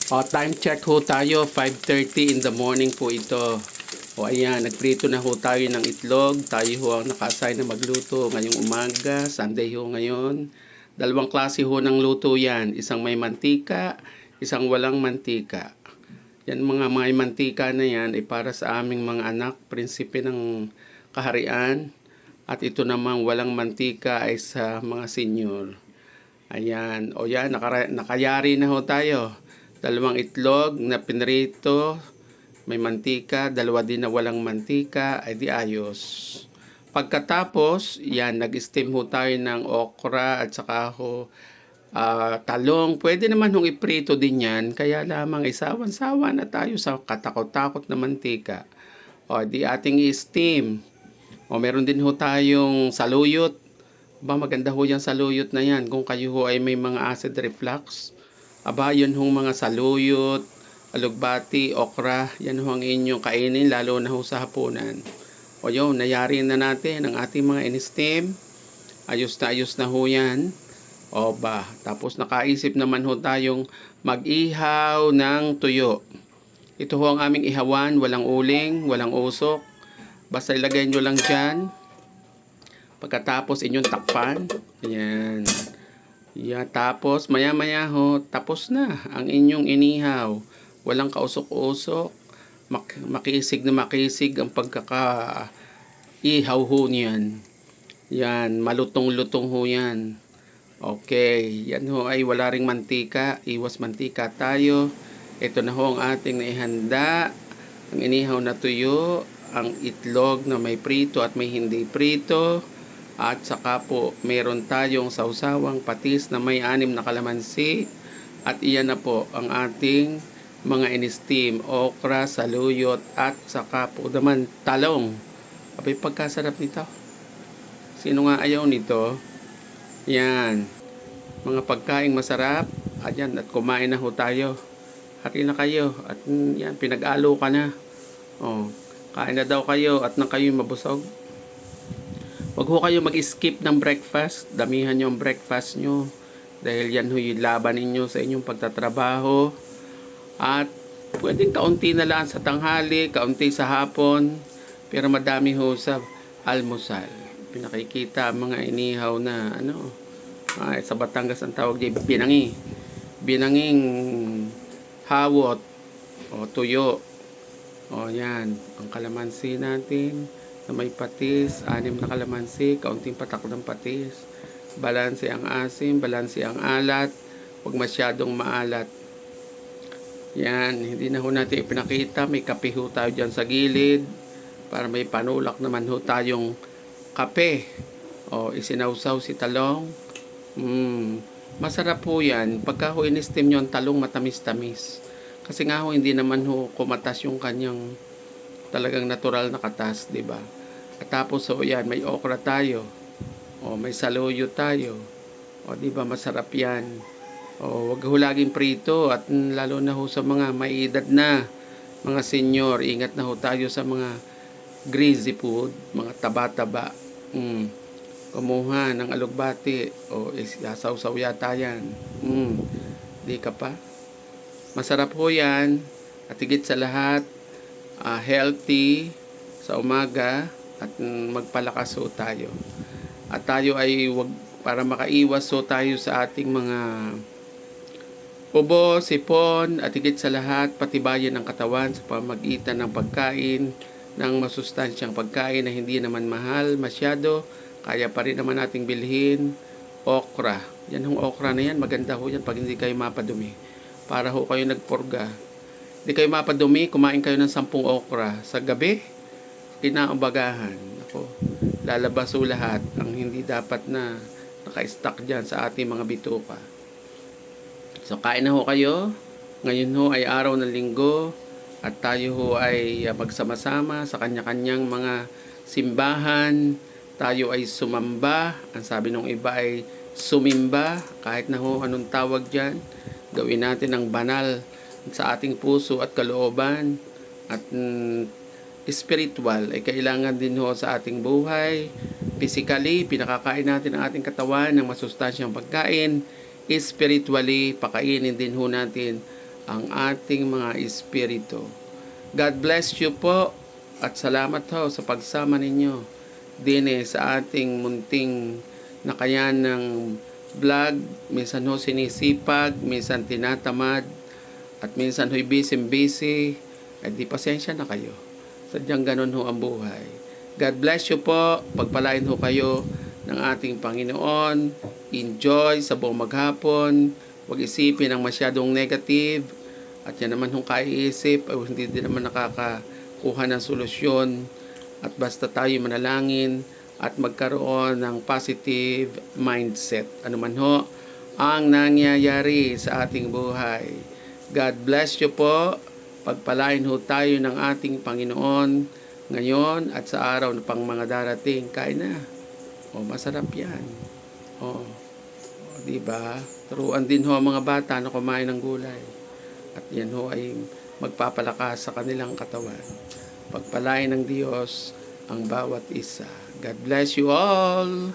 Time check ho tayo, 5:30 in the morning po ito. Ayan, nagprito na ho tayo ng itlog. Tayo ho ang naka-assign na magluto ngayong umaga, Sunday ho ngayon. Dalawang klase ho ng luto yan, isang may mantika, isang walang mantika. Yan mga may mantika na yan ay para sa aming mga anak, prinsipe ng kaharian. At ito namang walang mantika ay sa mga senior. Ayan, yan, nakayari na ho tayo. Dalawang itlog na pinrito, may mantika, dalawa din na walang mantika, ay di ayos. Pagkatapos, yan, nag-steam ho tayo ng okra at saka ho talong. Pwede naman hong iprito din yan, kaya lamang isawan-sawa na tayo sa katakot-takot na mantika. Di ating i-steam. Meron din ho tayong saluyot. Maganda ho yung saluyot na yan kung kayo ho ay may mga acid reflux. Yun hong mga saluyot, alugbati, okra, yan ho ang inyong kainin, lalo na ho sa hapunan. Yun, nayari na natin ang ating mga in-steam. Ayos na ho yan. Tapos nakaisip naman ho tayong mag-ihaw ng tuyo. Ito ho ang aming ihawan, walang uling, walang usok. Basta ilagay nyo lang dyan. Pagkatapos inyong takpan. Ayan. Tapos maya-maya ho, tapos na ang inyong inihaw. Walang kausok-usok. Makisig na makisig ang pagkaka-ihaw ho niyan. Yan, malutong-lutong ho yan. Okay, yan ho ay wala ring mantika. Iwas mantika tayo. Ito na ho ang ating naihanda. Ang inihaw na tuyo, ang itlog na may prito at may hindi prito. At saka po, meron tayong sausawang patis na may 6 na kalamansi. At iyan na po ang ating mga in-steam, okra, saluyot, at saka po naman talong. Pagkasarap nito. Sino nga ayaw nito? Yan. Mga pagkaing masarap. Ayan, at kumain na ho tayo. Hati na kayo. At yan, pinag-alo ka na. Kain na daw kayo at nang kayo mabusog. Huwag ho kayo mag-skip ng breakfast. Damihan nyo ang breakfast nyo. Dahil yan ho yung laban ninyo sa inyong pagtatrabaho. At pwedeng kaunti na lang sa tanghali, kaunti sa hapon. Pero madami ho sa almusal. Pinakikita ang mga inihaw na sa Batangas ang tawag diyan binangi. Binanging hawot o tuyo. Yan. Ang kalamansi natin na may patis, 6 na kalamansi, kaunting patak ng patis. Balanse ang asim, balanse ang alat. Huwag masyadong maalat. Yan, hindi na ho natin ipinakita. May kape ho tayo dyan sa gilid. Para may panulak naman ho tayong kape. Isinawsaw si talong. Masarap ho yan. Pagka ho in-steam nyo ang talong, matamis-tamis. Kasi nga ho, hindi naman ho kumatas yung kanyang talagang natural na katas, di ba? At tapos yan, may okra tayo. May saluyot tayo. Di ba masarap yan? Wag ho laging prito at lalo na ho sa mga may edad na, mga senior, ingat na ho tayo sa mga greasy food, mga taba-taba. Kumuha ng alugbati isasaw-saw yata yan. Di ka pa? Masarap ho yan at higit sa lahat healthy sa umaga at magpalakas ho tayo. At tayo ay para makaiwas ho tayo sa ating mga ubo, sipon at higit sa lahat patibayan ng katawan sa pamagitan ng pagkain ng masustansyang pagkain na hindi naman mahal masyado. Kaya pa rin naman nating bilhin. Okra. Yan hong okra na yan. Maganda ho yan pag hindi kayo mapadumi. Para ho kayo nagpurga. Hindi kayo mapadumi, kumain kayo ng 10 okra. Sa gabi, kinaubagahan. Lalabas ho lahat ang hindi dapat na naka-stock dyan sa ating mga bituka. So, kain na ho kayo. Ngayon ho ay araw ng linggo at tayo ho ay magsama-sama sa kanya-kanyang mga simbahan. Tayo ay sumamba. Ang sabi ng iba ay sumimba. Kahit na ho anong tawag dyan. Gawin natin ang banal sa ating puso at kalooban. At spiritual ay kailangan din ho sa ating buhay. Physically, pinakakain natin ang ating katawan ng masustansyang pagkain. Spiritually, pakainin din ho natin ang ating mga espiritu. God bless you po at salamat ho sa pagsama ninyo din sa ating munting nakayan ng vlog. Minsan ho sinisipag, minsan tinatamad, at minsan ho'y busy. Di pasensya na kayo. Sadyang ganun ho ang buhay. God bless you po. Pagpalain ho kayo ng ating Panginoon. Enjoy sa buong maghapon. Huwag isipin ang masyadong negative. At yan naman hong kaiisip, hindi din naman nakakakuha ng solusyon. At basta tayo manalangin at magkaroon ng positive mindset. Ano man ho ang nangyayari sa ating buhay. God bless you po. Pagpalain ho tayo ng ating Panginoon ngayon at sa araw na pang mga darating. Kain na. Masarap yan. Diba? Turuan din ho ang mga bata na kumain ng gulay. At yan ho ay magpapalakas sa kanilang katawan. Pagpalain ng Diyos ang bawat isa. God bless you all!